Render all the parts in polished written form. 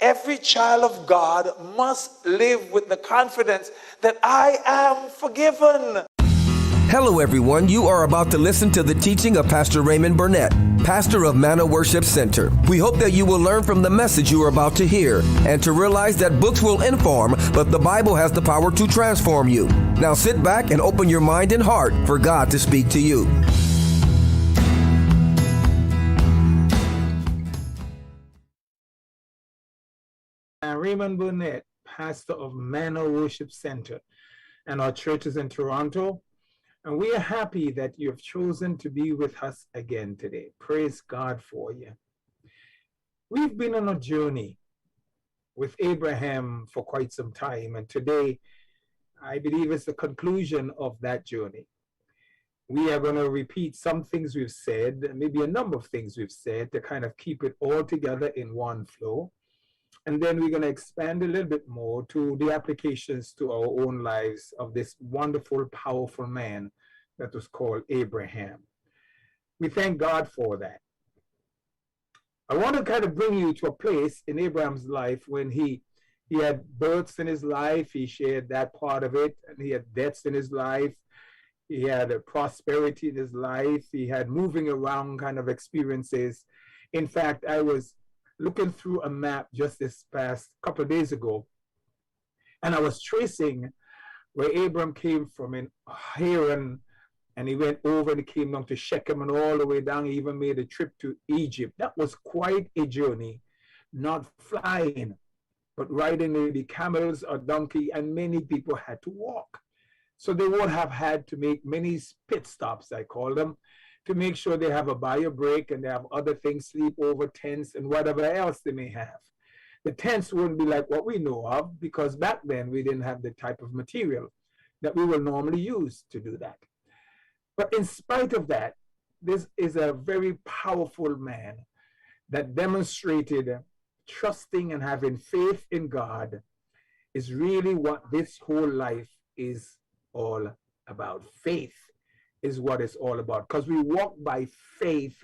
every child of God must live with the confidence that I am forgiven. Hello, everyone. You are about to listen to the teaching of Pastor Raymond Burnett, pastor of Manna Worship Centre. We hope that you will learn from the message you are about to hear and to realize that books will inform, but the Bible has the power to transform you. Now sit back and open your mind and heart for God to speak to you. Raymond Burnett, pastor of Manna Worship Centre, and our church is in Toronto. And we are happy that you have chosen to be with us again today. Praise God for you. We've been on a journey with Abraham for quite some time, and today I believe it's the conclusion of that journey. We are going to repeat some things we've said, maybe a number of things we've said, to kind of keep it all together in one flow. And then we're going to expand a little bit more to the applications to our own lives of this wonderful, powerful man that was called Abraham. We thank God for that. I want to kind of bring you to a place in Abraham's life when he had births in his life. He shared that part of it. And he had deaths in his life. He had a prosperity in his life. He had moving around kind of experiences. In fact, I was looking through a map just this past couple of days ago, and I was tracing where Abram came from in Haran, and he went over and he came down to Shechem and all the way down. He even made a trip to Egypt. That was quite a journey, not flying, but riding maybe camels or donkey, and many people had to walk. So they would have had to make many pit stops, I call them, to make sure they have a bio break and they have other things, sleep over tents and whatever else they may have. The tents wouldn't be like what we know of, because back then we didn't have the type of material that we will normally use to do that. But in spite of that, this is a very powerful man that demonstrated trusting and having faith in God is really what this whole life is all about. Faith is what it's all about, because we walk by faith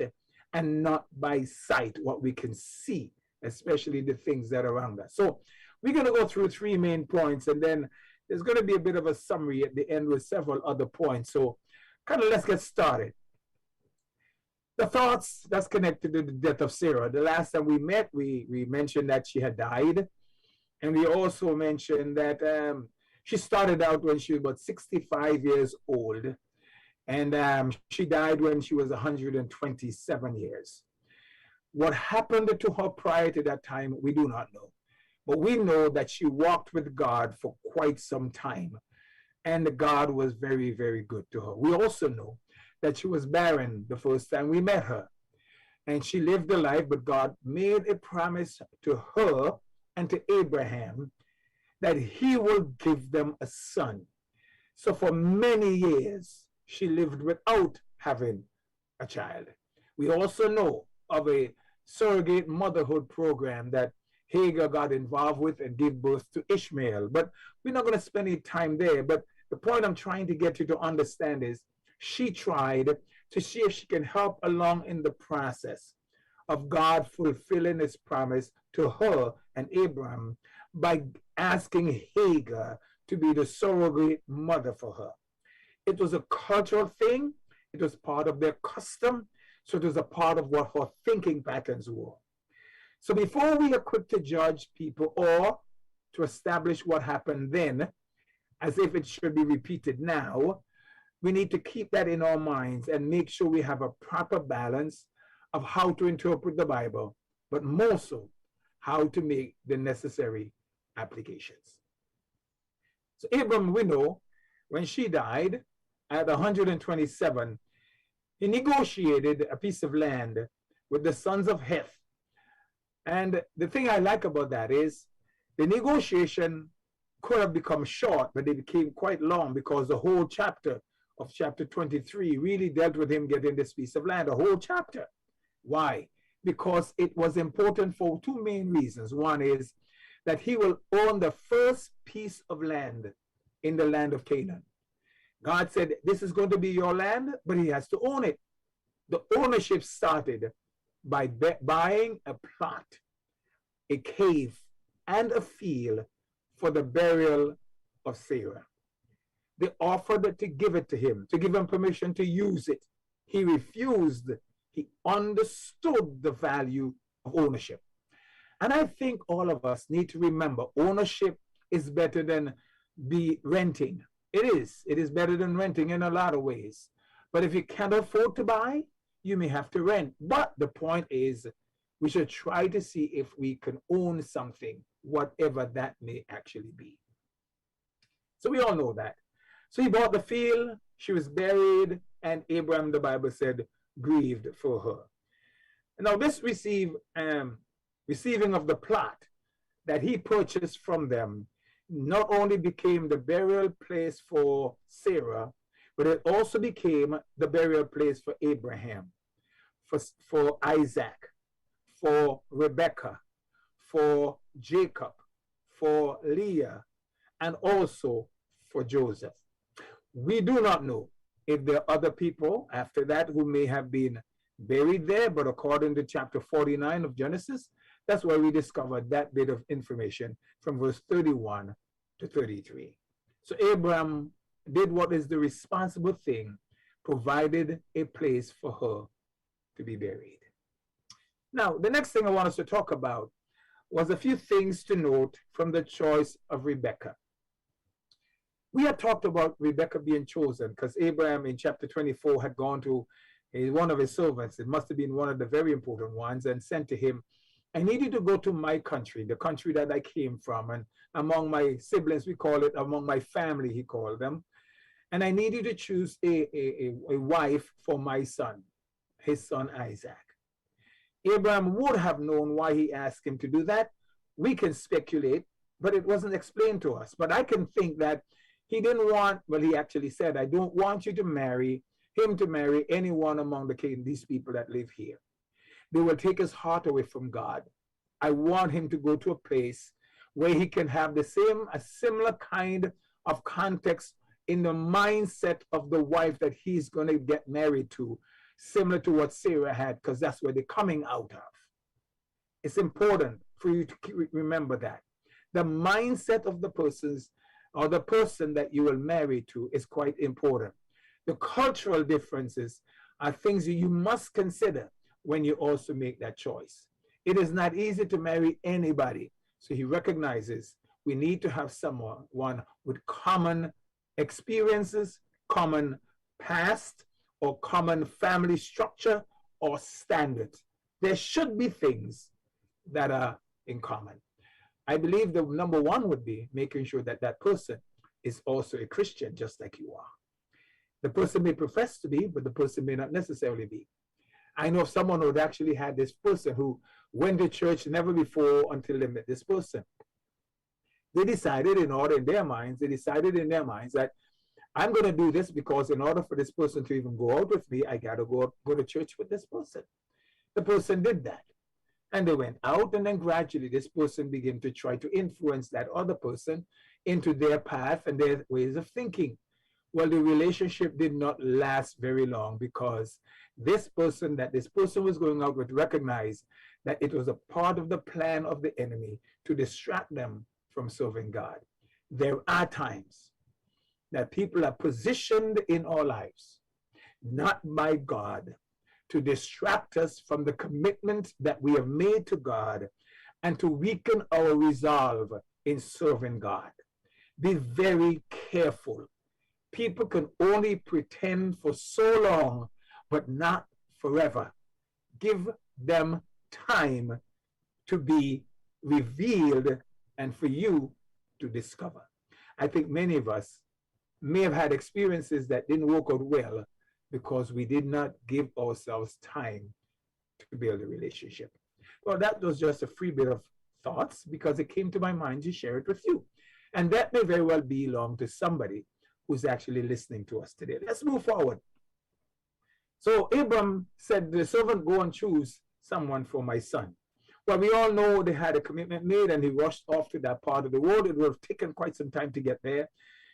and not by sight, what we can see, especially the things that are around us. So we're going to go through three main points, and then there's going to be a bit of a summary at the end with several other points. So kind of let's get started. The thoughts that's connected to the death of Sarah. The last time we met, we mentioned that she had died, and we also mentioned that she started out when she was about 65 years old, and she died when she was 127 years. What happened to her prior to that time, we do not know. But we know that she walked with God for quite some time, and God was very, very good to her. We also know that she was barren the first time we met her, and she lived a life, but God made a promise to her and to Abraham that he will give them a son. So for many years, she lived without having a child. We also know of a surrogate motherhood program that Hagar got involved with and gave birth to Ishmael. But we're not going to spend any time there. But the point I'm trying to get you to understand is she tried to see if she can help along in the process of God fulfilling his promise to her and Abraham by asking Hagar to be the surrogate mother for her. It was a cultural thing. It was part of their custom. So it was a part of what her thinking patterns were. So before we are quick to judge people or to establish what happened then, as if it should be repeated now, we need to keep that in our minds and make sure we have a proper balance of how to interpret the Bible, but more so, how to make the necessary applications. So Abram, we know, when she died at 127, he negotiated a piece of land with the sons of Heth. And the thing I like about that is the negotiation could have become short, but it became quite long, because the whole chapter of chapter 23 really dealt with him getting this piece of land, a whole chapter. Why? Because it was important for two main reasons. One is that he will own the first piece of land in the land of Canaan. God said, this is going to be your land, but he has to own it. The ownership started by buying a plot, a cave and a field for the burial of Sarah. They offered to give it to him, to give him permission to use it. He refused. He understood the value of ownership. And I think all of us need to remember ownership is better than renting. It is. It is better than renting in a lot of ways. But if you can't afford to buy, you may have to rent. But the point is, we should try to see if we can own something, whatever that may actually be. So we all know that. So he bought the field, she was buried, and Abraham, the Bible said, grieved for her. Now this receiving of the plot that he purchased from them not only became the burial place for Sarah, but it also became the burial place for Abraham, for Isaac, for Rebekah, for Jacob, for Leah, and also for Joseph. We do not know if there are other people after that who may have been buried there, but according to chapter 49 of Genesis, that's where we discovered that bit of information from verse 31 to 33. So Abraham did what is the responsible thing, provided a place for her to be buried. Now, the next thing I want us to talk about was a few things to note from the choice of Rebekah. We had talked about Rebekah being chosen because Abraham in chapter 24 had gone to one of his servants. It must have been one of the very important ones, and sent to him, I need you to go to my country, the country that I came from. And among my siblings, we call it, among my family, he called them. And I need you to choose a wife for my son, his son Isaac. Abraham would have known why he asked him to do that. We can speculate, but it wasn't explained to us. But I can think that he didn't want, well, he actually said, I don't want you to marry anyone among these people that live here. They will take his heart away from God. I want him to go to a place where he can have a similar kind of context in the mindset of the wife that he's going to get married to, similar to what Sarah had, because that's where they're coming out of. It's important for you to remember that. The mindset of the person that you will marry to is quite important. The cultural differences are things that you must consider when you also make that choice. It is not easy to marry anybody. So he recognizes we need to have someone with common experiences, common past, or common family structure or standards. There should be things that are in common. I believe the number one would be making sure that that person is also a Christian, just like you are. The person may profess to be, but the person may not necessarily be. I know of someone who actually had this person who went to church never before until they met this person. They decided in their minds that I'm going to do this because in order for this person to even go out with me, I got to go to church with this person. The person did that. And they went out, and then gradually this person began to try to influence that other person into their path and their ways of thinking. Well, the relationship did not last very long because this person was going out with recognized that it was a part of the plan of the enemy to distract them from serving God. There are times that people are positioned in our lives, not by God, to distract us from the commitment that we have made to God and to weaken our resolve in serving God. Be very careful. People can only pretend for so long, but not forever. Give them time to be revealed and for you to discover. I think many of us may have had experiences that didn't work out well because we did not give ourselves time to build a relationship. Well, that was just a free bit of thoughts because it came to my mind to share it with you. And that may very well belong to somebody who's actually listening to us today. Let's move forward. So Abram said, the servant, go and choose someone for my son. Well, we all know they had a commitment made and he rushed off to that part of the world. It would have taken quite some time to get there.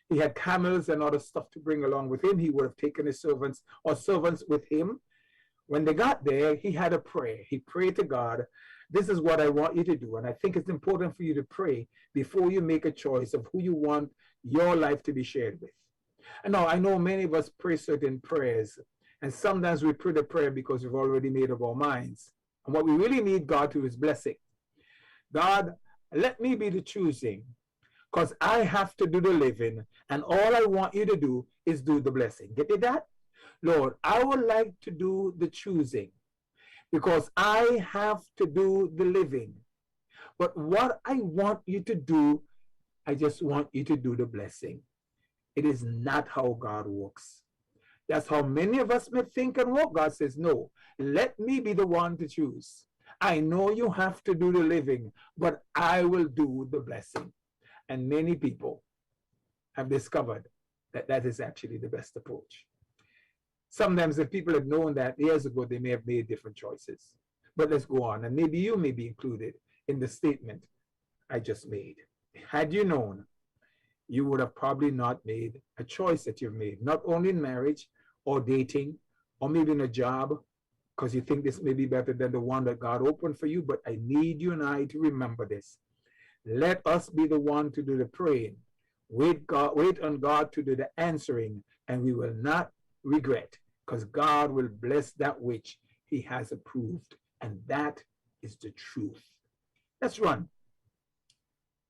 He had camels and other stuff to bring along with him. He would have taken his servants with him. When they got there, he had a prayer. He prayed to God This is what I want you to do. And I think it's important for you to pray before you make a choice of who you want your life to be shared with. And now I know many of us pray certain prayers, and sometimes we pray the prayer because we've already made up our minds. And what we really need God to is blessing. God, let me be the choosing, because I have to do the living, and all I want you to do is do the blessing. Get it that? Lord, I would like to do the choosing, because I have to do the living. But what I want you to do, I just want you to do the blessing. It is not how God works. That's how many of us may think and walk. God says, no, let me be the one to choose. I know you have to do the living, but I will do the blessing. And many people have discovered that that is actually the best approach. Sometimes if people had known that years ago, they may have made different choices. But let's go on. And maybe you may be included in the statement I just made. Had you known, you would have probably not made a choice that you've made, not only in marriage or dating or maybe in a job, because you think this may be better than the one that God opened for you. But I need you and I to remember this. Let us be the one to do the praying. Wait on God to do the answering, and we will not regret, because God will bless that which he has approved. And that is the truth. Let's run.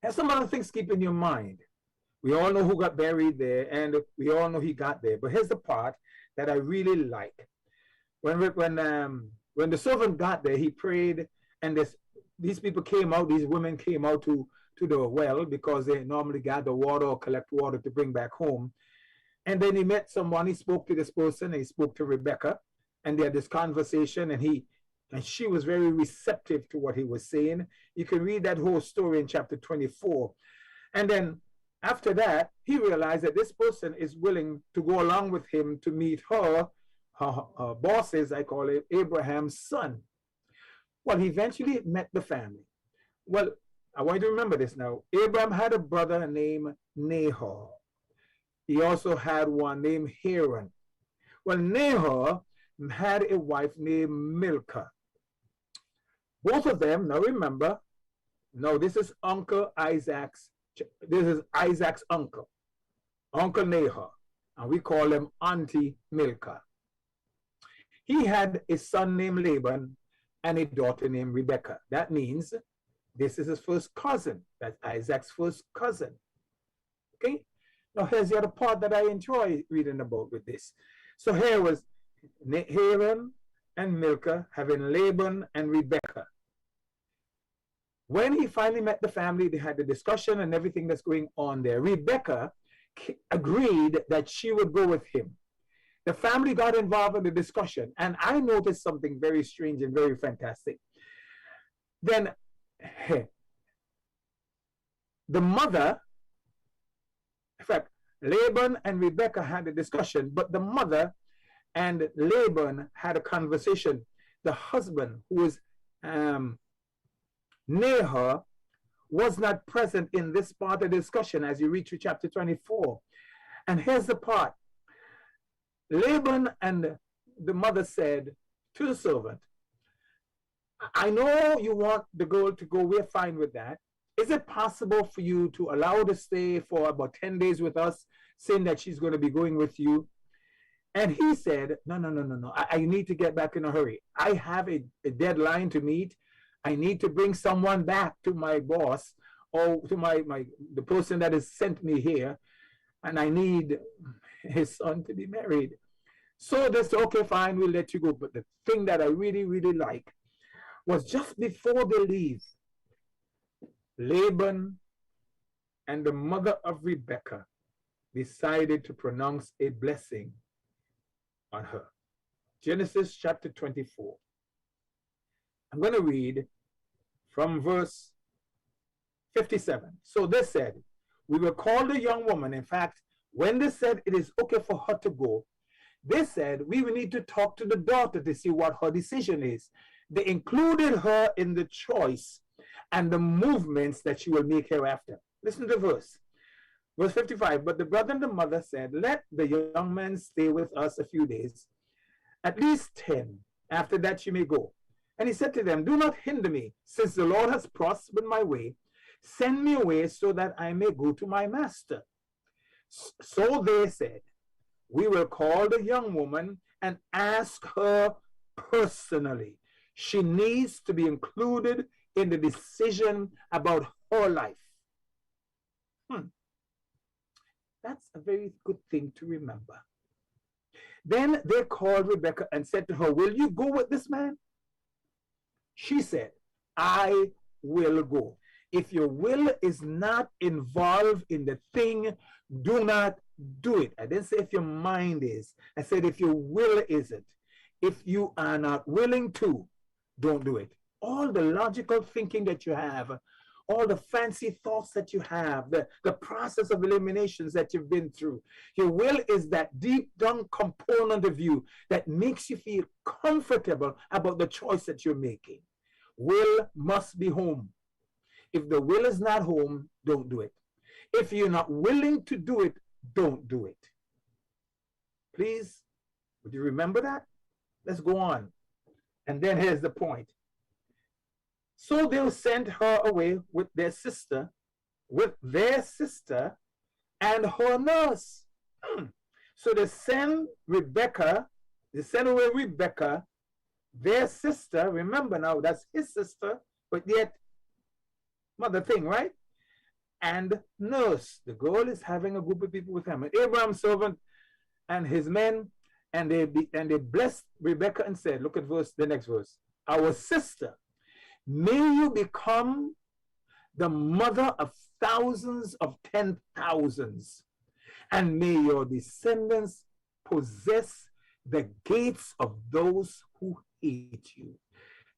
There's some other things keep in your mind. We all know who got buried there, and we all know he got there. But here's the part that I really like. When the servant got there, he prayed, and these people came out, these women came out to the well, because they normally gather water or collect water to bring back home. And then he met someone, he spoke to this person, and he spoke to Rebecca, and they had this conversation, and she was very receptive to what he was saying. You can read that whole story in chapter 24. And then after that, he realized that this person is willing to go along with him to meet her bosses, I call it, Abraham's son. Well, he eventually met the family. Well, I want you to remember this now. Abraham had a brother named Nahor. He also had one named Haran. Well, Nahor had a wife named Milcah. Both of them, now remember, this is Isaac's uncle, Uncle Nahor, and we call him Auntie Milcah. He had a son named Laban and a daughter named Rebecca. That means this is his first cousin. That's Isaac's first cousin. Okay? Now here's the other part that I enjoy reading about with this. So here was Haran and Milcah having Laban and Rebecca. When he finally met the family, they had the discussion and everything that's going on there. Rebecca agreed that she would go with him. The family got involved in the discussion, and I noticed something very strange and very fantastic. Then the mother, in fact, Laban and Rebecca had a discussion, but the mother and Laban had a conversation. The husband, who was Nahor, was not present in this part of the discussion as you read through chapter 24. And here's the part. Laban and the mother said to the servant, I know you want the girl to go, we're fine with that. Is it possible for you to allow her to stay for about 10 days with us, saying that she's going to be going with you? And he said, no. I need to get back in a hurry. I have a deadline to meet. I need to bring someone back to my boss or to the person that has sent me here. And I need his son to be married. So they said, okay, fine, we'll let you go. But the thing that I really, really like was just before they leave, Laban and the mother of Rebecca decided to pronounce a blessing on her. Genesis chapter 24. I'm going to read from verse 57. So they said, we will call the young woman. In fact, when they said it is okay for her to go, they said we will need to talk to the daughter to see what her decision is. They included her in the choice and the movements that she will make hereafter. Listen to verse 55. But the brother and the mother said, let the young man stay with us a few days, at least 10. After that, she may go. And he said to them, do not hinder me, since the Lord has prospered my way. Send me away so that I may go to my master. So they said, we will call the young woman and ask her personally. She needs to be included in the decision about her life. That's a very good thing to remember. Then they called Rebekah and said to her, will you go with this man? She said, I will go. If your will is not involved in the thing, do not do it. I didn't say if your mind is. I said if your will isn't. If you are not willing to, don't do it. All the logical thinking that you have, all the fancy thoughts that you have, the process of eliminations that you've been through. Your will is that deep down component of you that makes you feel comfortable about the choice that you're making. Will must be home. If the will is not home, don't do it. If you're not willing to do it, don't do it. Please, would you remember that? Let's go on. And then here's the point. So they'll send her away with their sister and her nurse. So they send away Rebekah, their sister, remember now, that's his sister, but yet mother thing, right? And nurse. The girl is having a group of people with him. And Abraham's servant and his men, and they blessed Rebekah and said, look at the next verse. Our sister, may you become the mother of thousands of 10,000s, and may your descendants possess the gates of those who hate you.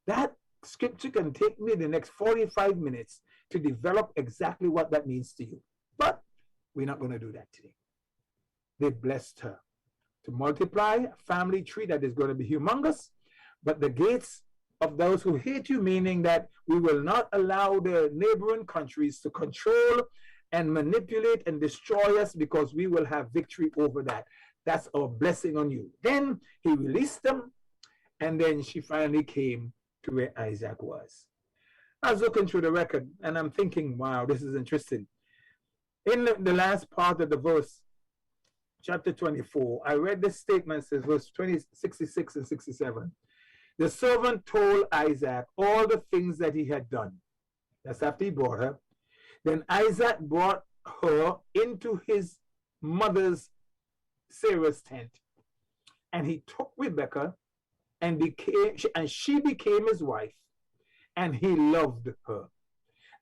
That scripture can take me the next 45 minutes to develop exactly what that means to you. But we're not going to do that today. They blessed her to multiply a family tree that is going to be humongous, but the gates of those who hate you, meaning that we will not allow the neighboring countries to control and manipulate and destroy us, because we will have victory over that. That's our blessing on you. Then he released them, and then she finally came to where Isaac was. I was looking through the record, and I'm thinking, wow, this is interesting. In the last part of the verse, chapter 24, I read this statement, says verse 66 and 67. The servant told Isaac all the things that he had done. That's after he brought her. Then Isaac brought her into his mother's Sarah's tent, and he took Rebekah, and she became his wife, and he loved her.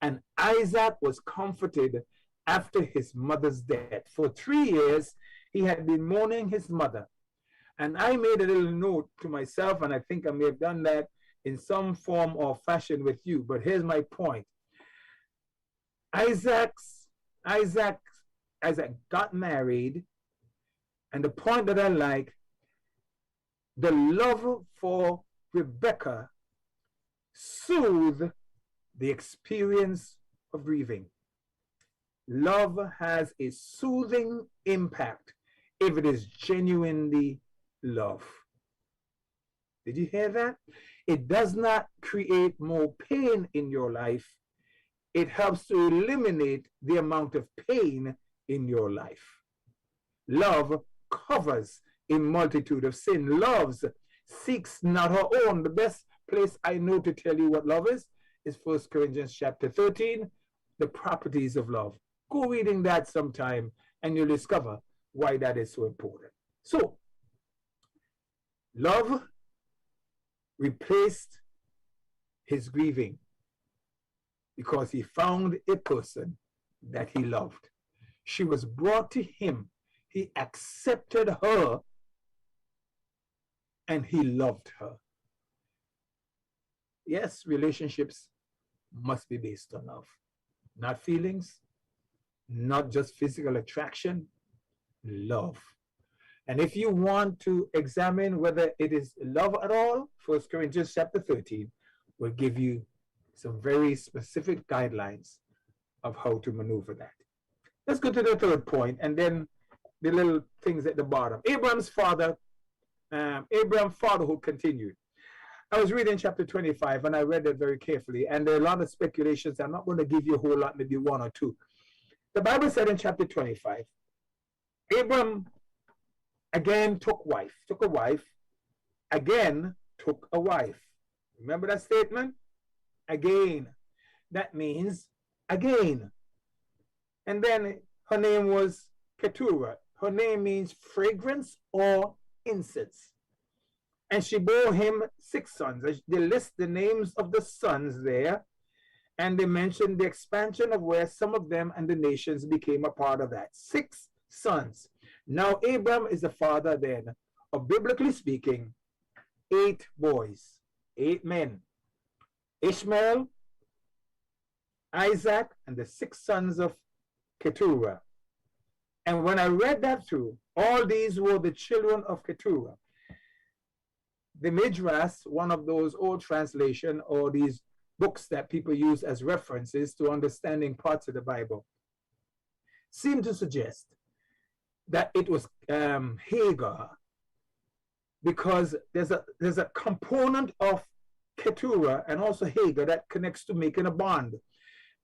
And Isaac was comforted after his mother's death. For 3 years, he had been mourning his mother. And I made a little note to myself, and I think I may have done that in some form or fashion with you. But here's my point. Isaac got married, and the point that I like, the love for Rebekah soothed the experience of grieving. Love has a soothing impact if it is genuinely love. Did you hear that? It does not create more pain in your life. It helps to eliminate the amount of pain in your life. Love covers a multitude of sin. Love seeks not her own. The best place I know to tell you what love is 1 Corinthians chapter 13, the properties of love. Go reading that sometime and you'll discover why that is so important. So, love replaced his grieving because he found a person that he loved. She was brought to him. He accepted her and he loved her. Yes, relationships must be based on love, not feelings, not just physical attraction, love. And if you want to examine whether it is love at all, 1 Corinthians chapter 13 will give you some very specific guidelines of how to maneuver that. Let's go to the third point, and then the little things at the bottom. Abraham's fatherhood continued. I was reading chapter 25 and I read it very carefully. And there are a lot of speculations. I'm not going to give you a whole lot, maybe one or two. The Bible said in chapter 25, Abram again took a wife, again took a wife. Remember that statement? Again. That means again. And then her name was Keturah. Her name means fragrance or incense. And she bore him 6 sons. They list the names of the sons there, and they mention the expansion of where some of them and the nations became a part of that. 6 sons. Now Abram is the father then of, biblically speaking, 8 boys, 8 men. Ishmael, Isaac, and the 6 sons of Keturah. And when I read that through, all these were the children of Keturah. The Midrash, one of those old translation or these books that people use as references to understanding parts of the Bible, seem to suggest that it was Hagar, because there's a component of Keturah and also Hagar that connects to making a bond.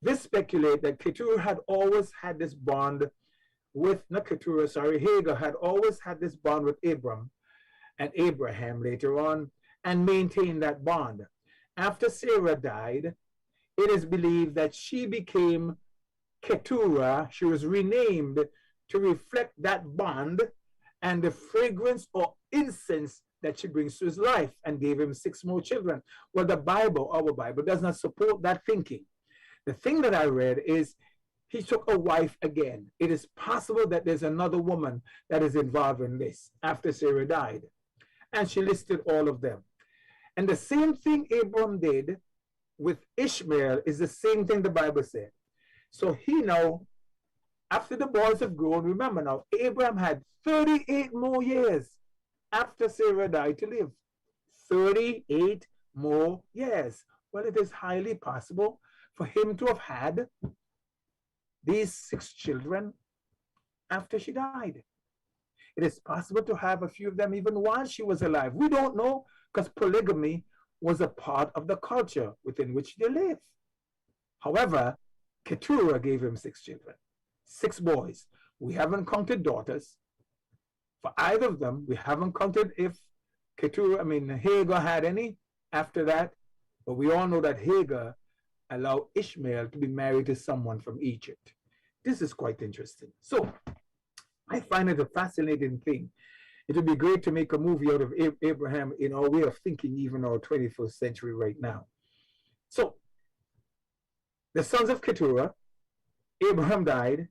This speculate that Keturah had always had this bond with, not Keturah, sorry, Hagar had always had this bond with Abram and Abraham later on, and maintained that bond. After Sarah died, it is believed that she became Keturah. She was renamed to reflect that bond and the fragrance or incense that she brings to his life, and gave him 6 more children. Well, the Bible, our Bible, does not support that thinking. The thing that I read is he took a wife again. It is possible that there's another woman that is involved in this after Sarah died. And she listed all of them. And the same thing Abram did with Ishmael is the same thing the Bible said. So he now, after the boys have grown, remember now, Abraham had 38 more years after Sarah died to live. 38 more years. Well, it is highly possible for him to have had these 6 children after she died. It is possible to have a few of them even while she was alive. We don't know, because polygamy was a part of the culture within which they lived. However, Keturah gave him 6 children, 6 boys. We haven't counted daughters. For either of them, we haven't counted if Hagar had any after that. But we all know that Hagar allowed Ishmael to be married to someone from Egypt. This is quite interesting. So I find it a fascinating thing. It would be great to make a movie out of Abraham in our way of thinking, even our 21st century right now. So the sons of Keturah, Abraham died.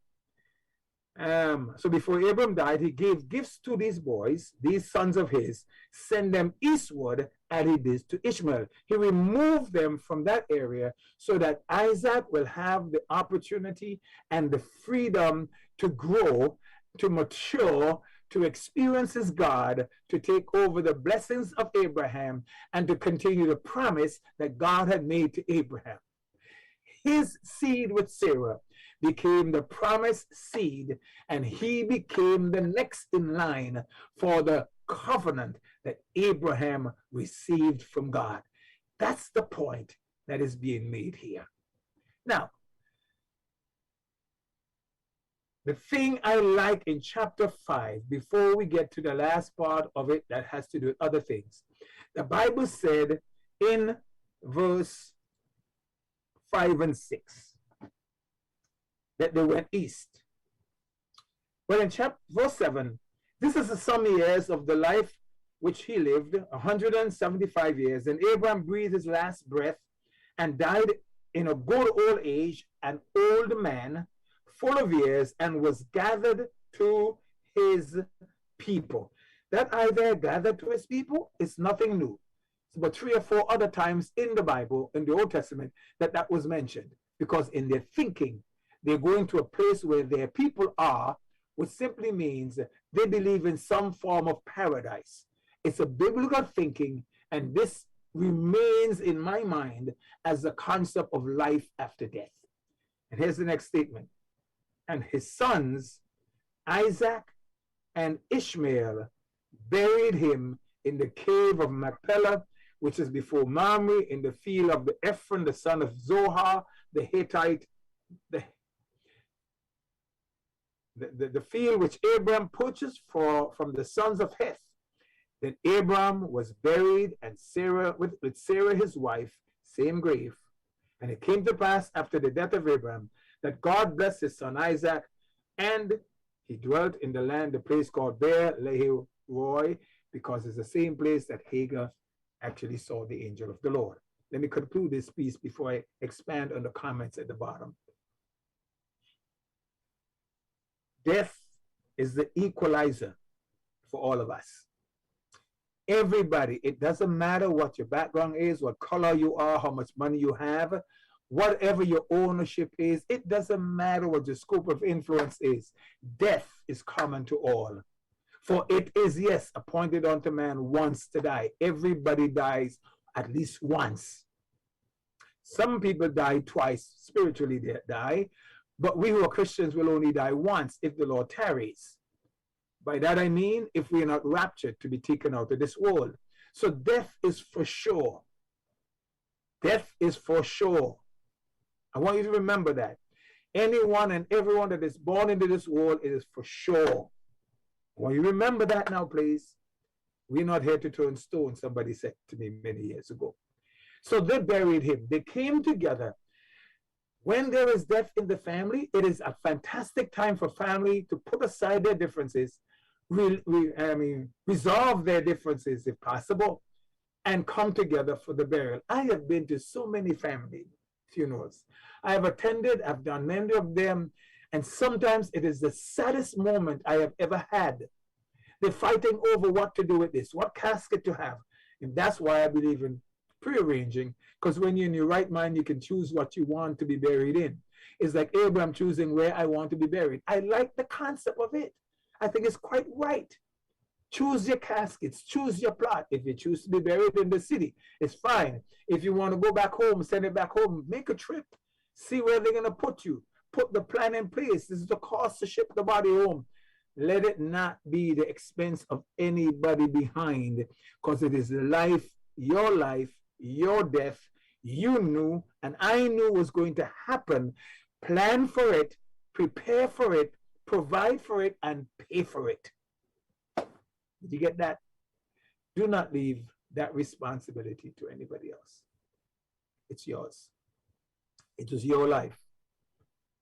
So before Abraham died, he gave gifts to these boys, these sons of his, send them eastward as he did to Ishmael. He removed them from that area so that Isaac will have the opportunity and the freedom to grow, to mature, to experience his God, to take over the blessings of Abraham, and to continue the promise that God had made to Abraham. His seed with Sarah became the promised seed, and he became the next in line for the covenant that Abraham received from God. That's the point that is being made here. Now, the thing I like in chapter 5, before we get to the last part of it that has to do with other things, the Bible said in verse 5 and 6 that they went east. Well, in verse 7, this is the sum years of the life which he lived, 175 years. And Abraham breathed his last breath and died in a good old age, an old man, full of years, and was gathered to his people. That either gathered to his people is nothing new. But 3 or 4 other times in the Bible, in the Old Testament, that was mentioned. Because in their thinking, they're going to a place where their people are, which simply means they believe in some form of paradise. It's a biblical thinking, and this remains in my mind as the concept of life after death. And here's the next statement. And his sons, Isaac and Ishmael, buried him in the cave of Machpelah, which is before Mamre, in the field of the Ephron, the son of Zohar, the Hittite, the field which Abram purchased from the sons of Heth. Then Abram was buried, and Sarah with Sarah his wife, same grave. And it came to pass after the death of Abram that God blessed his son Isaac, and he dwelt in the land, the place called Beer Lahai Roi, because it's the same place that Hagar actually saw the angel of the Lord. Let me conclude this piece before I expand on the comments at the bottom. Death is the equalizer for all of us. Everybody, it doesn't matter what your background is, what color you are, how much money you have, whatever your ownership is, it doesn't matter what your scope of influence is. Death is common to all. For it is, yes, appointed unto man once to die. Everybody dies at least once. Some people die twice, spiritually they die, but we who are Christians will only die once if the Lord tarries. By that I mean, if we are not raptured to be taken out of this world. So death is for sure. Death is for sure. I want you to remember that. Anyone and everyone that is born into this world, it is for sure. I want you to remember that now, please. We're not here to turn stones, somebody said to me many years ago. So they buried him. They came together. When there is death in the family, it is a fantastic time for family to put aside their differences, resolve their differences if possible, and come together for the burial. I have been to so many family funerals. I have attended, I've done many of them, and sometimes it is the saddest moment I have ever had. They're fighting over what to do with this, what casket to have. And that's why I believe in prearranging, because when you're in your right mind, you can choose what you want to be buried in. It's like Abraham choosing where I want to be buried. I like the concept of it. I think it's quite right. Choose your caskets, choose your plot. If you choose to be buried in the city, it's fine. If you want to go back home, send it back home, make a trip, see where they're going to put you, put the plan in place. This is the cost to ship the body home. Let it not be the expense of anybody behind, because it is the life, your death, you knew, and I knew was going to happen. Plan for it, prepare for it, provide for it, and pay for it. Did you get that? Do not leave that responsibility to anybody else. It's yours. It is your life,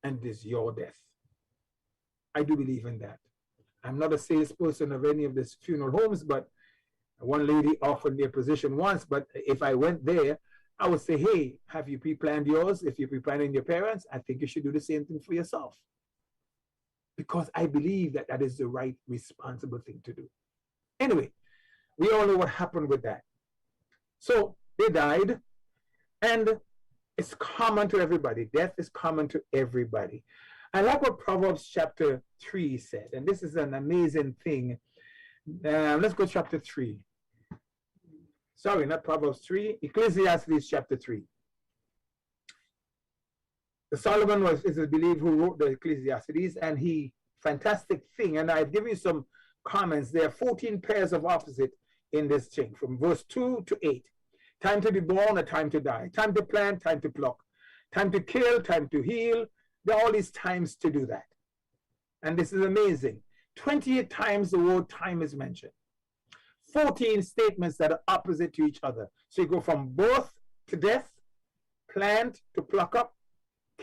and it is your death. I do believe in that. I'm not a salesperson of any of these funeral homes, but one lady offered me a position once, but if I went there, I would say, hey, have you pre-planned yours? If you're pre-planning your parents, I think you should do the same thing for yourself. Because I believe that that is the right, responsible thing to do. Anyway, we all know what happened with that. So they died, and it's common to everybody. Death is common to everybody. I like what Proverbs chapter 3 said, and this is an amazing thing. Let's go chapter 3. Sorry, not Proverbs 3, Ecclesiastes chapter 3. Solomon is believed who wrote the Ecclesiastes, and he, fantastic thing, and I've given you some comments. There are 14 pairs of opposite in this thing, from verse 2 to 8. Time to be born, a time to die. Time to plant, time to pluck. Time to kill, time to heal. There are all these times to do that. And this is amazing. 28 times the word time is mentioned. 14 statements that are opposite to each other. So you go from birth to death, plant to pluck up,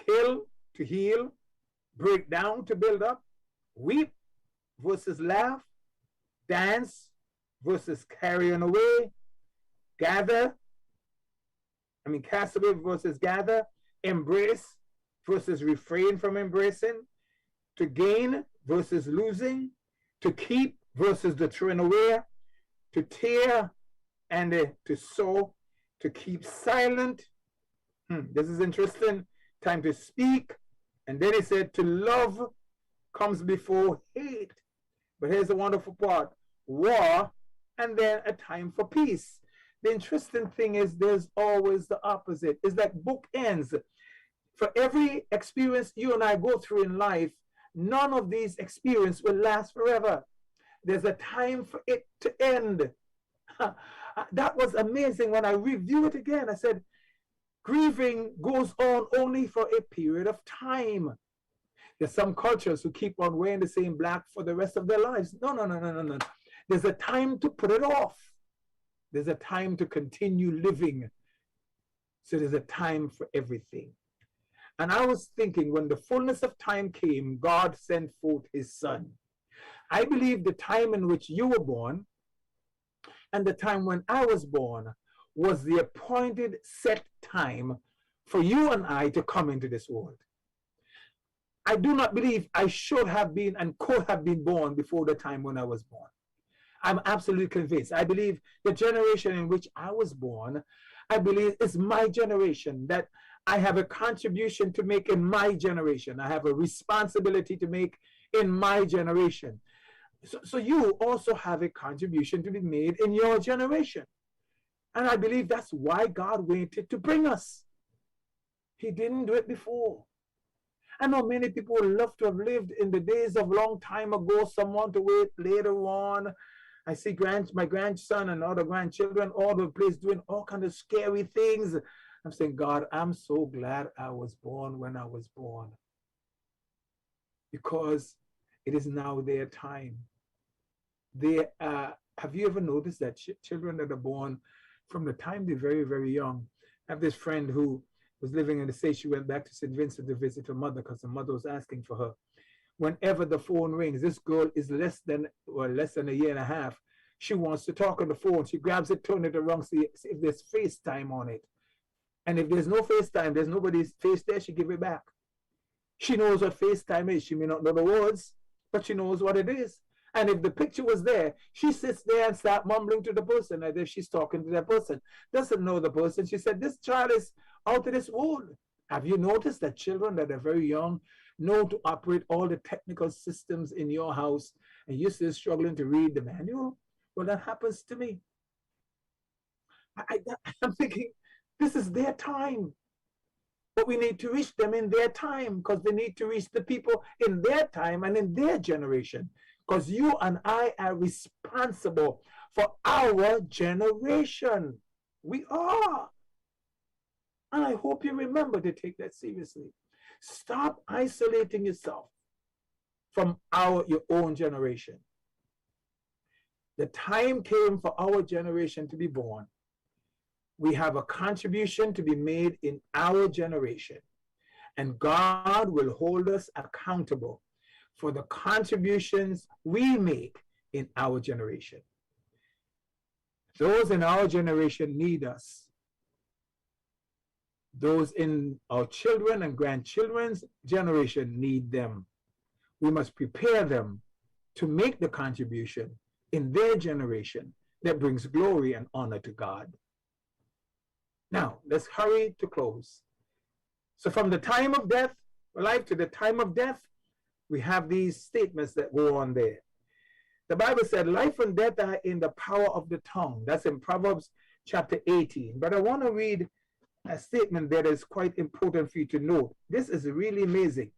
kill to heal, break down to build up, weep versus laugh, dance versus carrying away, cast away versus gather, embrace versus refrain from embracing, to gain versus losing, to keep versus the throwing away, to tear and to sow, to keep silent. This is interesting. Time to speak. And then he said to love comes before hate. But here's the wonderful part. War, and then a time for peace. The interesting thing is there's always the opposite. It's like bookends. For every experience you and I go through in life, none of these experiences will last forever. There's a time for it to end. That was amazing. When I review it again, I said, grieving goes on only for a period of time. There's some cultures who keep on wearing the same black for the rest of their lives. No, no, no, no, no, no. There's a time to put it off. There's a time to continue living. So there's a time for everything. And I was thinking, when the fullness of time came, God sent forth his son. I believe the time in which you were born and the time when I was born was the appointed set time for you and I to come into this world. I do not believe I should have been and could have been born before the time when I was born. I'm absolutely convinced. I believe the generation in which I was born, I believe it's my generation, that I have a contribution to make in my generation. I have a responsibility to make in my generation. So you also have a contribution to be made in your generation. And I believe that's why God waited to bring us. He didn't do it before. I know many people would love to have lived in the days of long time ago, someone to wait later on. I see my grandson and other grandchildren all over the place doing all kinds of scary things. I'm saying, God, I'm so glad I was born when I was born, because it is now their time. Have you ever noticed that children that are born from the time they're very, very young? I have this friend who was living in the States. She went back to St. Vincent to visit her mother because her mother was asking for her. Whenever the phone rings, this girl is less than a year and a half. She wants to talk on the phone. She grabs it, turn it around, see if there's FaceTime on it. And if there's no FaceTime, there's nobody's face there, she give it back. She knows what FaceTime is. She may not know the words, but she knows what it is. And if the picture was there, she sits there and starts mumbling to the person as if she's talking to that person. Doesn't know the person. She said, this child is out of this world. Have you noticed that children that are very young know to operate all the technical systems in your house, and you're still struggling to read the manual? Well, that happens to me. I'm thinking, this is their time. But we need to reach them in their time, because they need to reach the people in their time and in their generation. Because you and I are responsible for our generation. We are. And I hope you remember to take that seriously. Stop isolating yourself from your own generation. The time came for our generation to be born. We have a contribution to be made in our generation. And God will hold us accountable for the contributions we make in our generation. Those in our generation need us. Those in our children and grandchildren's generation need them. We must prepare them to make the contribution in their generation that brings glory and honor to God. Now, let's hurry to close. So from the time of death, life to the time of death, we have these statements that go on there. The Bible said, life and death are in the power of the tongue. That's in Proverbs chapter 18. But I want to read a statement that is quite important for you to know. This is really amazing.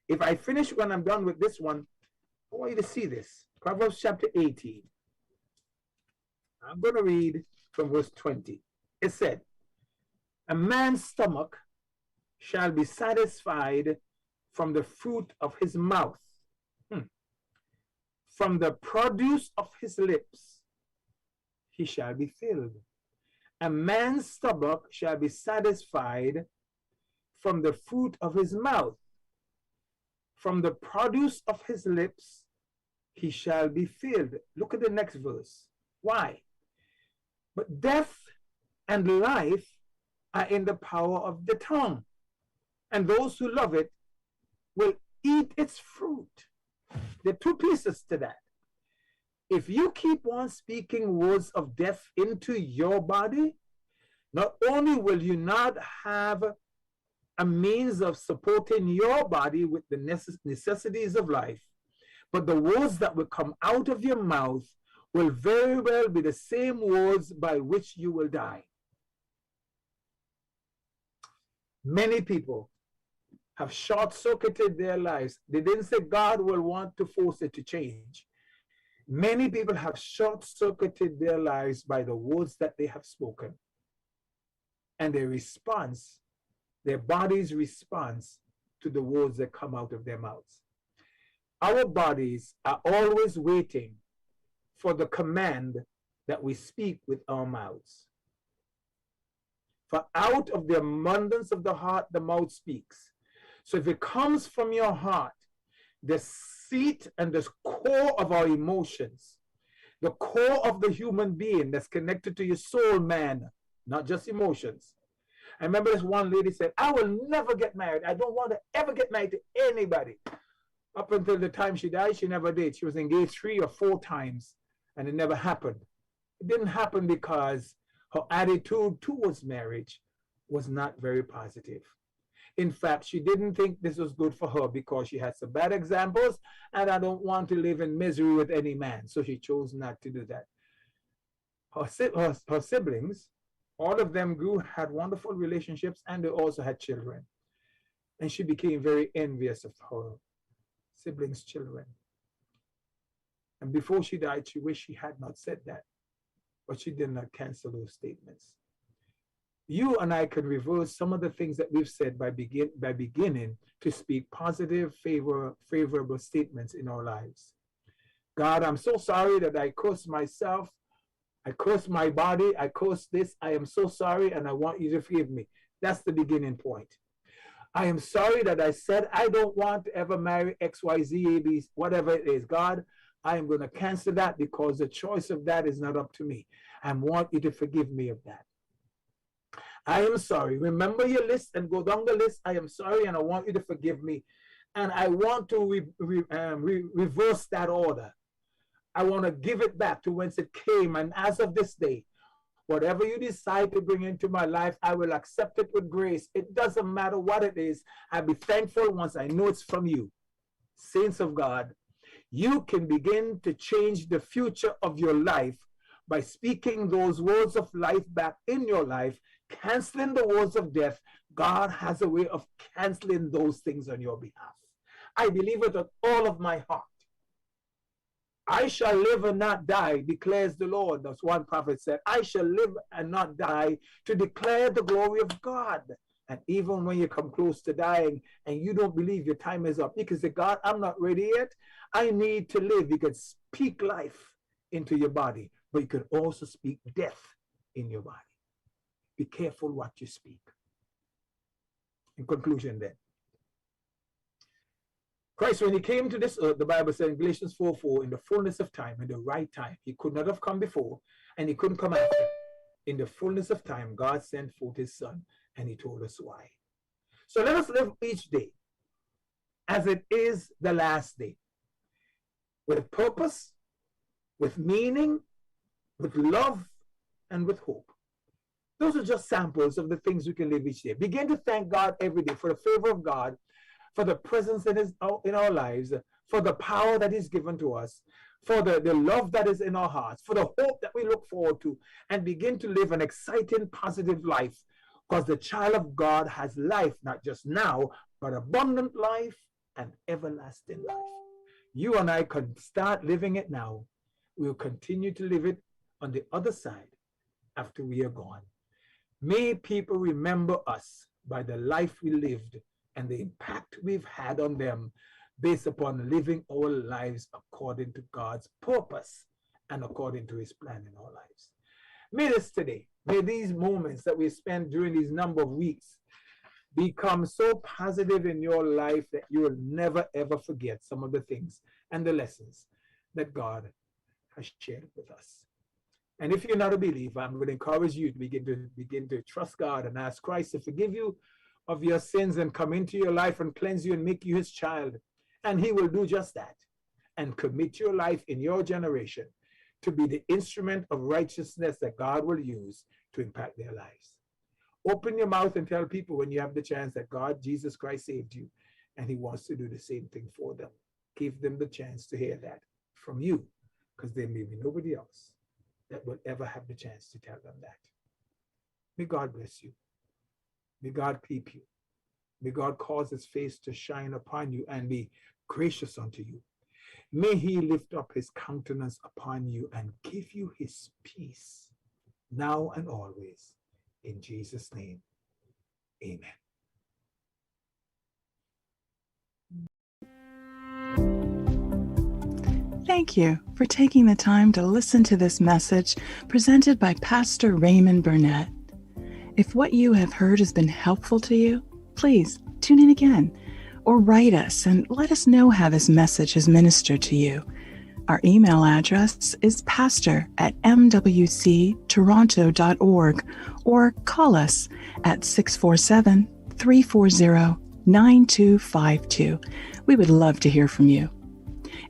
If I finish when I'm done with this one, I want you to see this. Proverbs chapter 18. I'm going to read from verse 20. It said, a man's stomach shall be satisfied from the fruit of his mouth. From the produce of his lips he shall be filled. A man's stomach shall be satisfied from the fruit of his mouth. From the produce of his lips he shall be filled. Look at the next verse. Why? But death and life are in the power of the tongue, and those who love it will eat its fruit. There are two pieces to that. If you keep on speaking words of death into your body, not only will you not have a means of supporting your body with the necessities of life, but the words that will come out of your mouth will very well be the same words by which you will die. Many people have short-circuited their lives. They didn't say God will want to force it to change. Many people have short-circuited their lives by the words that they have spoken. And their response, their body's response to the words that come out of their mouths. Our bodies are always waiting for the command that we speak with our mouths. For out of the abundance of the heart, the mouth speaks. So if it comes from your heart, the seat and the core of our emotions, the core of the human being that's connected to your soul, man, not just emotions. I remember this one lady said, I will never get married. I don't want to ever get married to anybody. Up until the time she died, she never did. She was engaged 3 or 4 times, and it never happened. It didn't happen because her attitude towards marriage was not very positive. In fact, she didn't think this was good for her because she had some bad examples, and I don't want to live in misery with any man. So she chose not to do that. Her siblings, all of them grew, had wonderful relationships, and they also had children. And she became very envious of her siblings' children. And before she died, she wished she had not said that, but she did not cancel those statements. You and I can reverse some of the things that we've said by beginning to speak positive, favorable statements in our lives. God, I'm so sorry that I cursed myself. I cursed my body. I cursed this. I am so sorry, and I want you to forgive me. That's the beginning point. I am sorry that I said I don't want to ever marry X, Y, Z, A, B, whatever it is. God, I am going to cancel that because the choice of that is not up to me. I want you to forgive me of that. I am sorry. Remember your list and go down the list. I am sorry, and I want you to forgive me. And I want to reverse that order. I want to give it back to whence it came. And as of this day, whatever you decide to bring into my life, I will accept it with grace. It doesn't matter what it is. I'll be thankful once I know it's from you. Saints of God, you can begin to change the future of your life by speaking those words of life back in your life, canceling the words of death. God has a way of canceling those things on your behalf. I believe it with all of my heart. I shall live and not die, declares the Lord. That's one prophet said. I shall live and not die to declare the glory of God. And even when you come close to dying and you don't believe your time is up, you can say, God, I'm not ready yet. I need to live. You can speak life into your body, but you can also speak death in your body. Be careful what you speak. In conclusion then, Christ, when he came to this earth, the Bible said in Galatians 4:4, in the fullness of time, in the right time. He could not have come before, and he couldn't come after. In the fullness of time, God sent forth his son, and he told us why. So let us live each day as it is the last day, with purpose, with meaning, with love, and with hope. Those are just samples of the things we can live each day. Begin to thank God every day for the favor of God, for the presence that is in our lives, for the power that is given to us, for the love that is in our hearts, for the hope that we look forward to, and begin to live an exciting, positive life, because the child of God has life, not just now, but abundant life and everlasting life. You and I can start living it now. We'll continue to live it on the other side after we are gone. May people remember us by the life we lived and the impact we've had on them based upon living our lives according to God's purpose and according to his plan in our lives. May this today, may these moments that we spend during these number of weeks become so positive in your life that you will never ever forget some of the things and the lessons that God has shared with us. And if you're not a believer, I'm going to encourage you to begin to trust God and ask Christ to forgive you of your sins and come into your life and cleanse you and make you his child. And he will do just that and commit your life in your generation to be the instrument of righteousness that God will use to impact their lives. Open your mouth and tell people when you have the chance that God, Jesus Christ, saved you, and he wants to do the same thing for them. Give them the chance to hear that from you, because there may be nobody else that will ever have the chance to tell them that. May God bless you. May God keep you. May God cause his face to shine upon you and be gracious unto you. May he lift up his countenance upon you and give you his peace, now and always. In Jesus' name, amen. Thank you for taking the time to listen to this message presented by Pastor Raymond Burnett. If what you have heard has been helpful to you, please tune in again or write us and let us know how this message has ministered to you. Our email address is pastor@mwctoronto.org or call us at 647-340-9252. We would love to hear from you.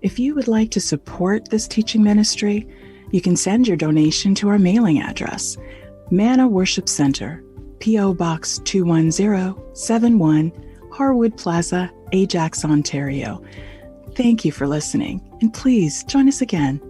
If you would like to support this teaching ministry, you can send your donation to our mailing address, Manna Worship Centre, P.O. Box 21071, Harwood Plaza, Ajax, Ontario. Thank you for listening, and please join us again.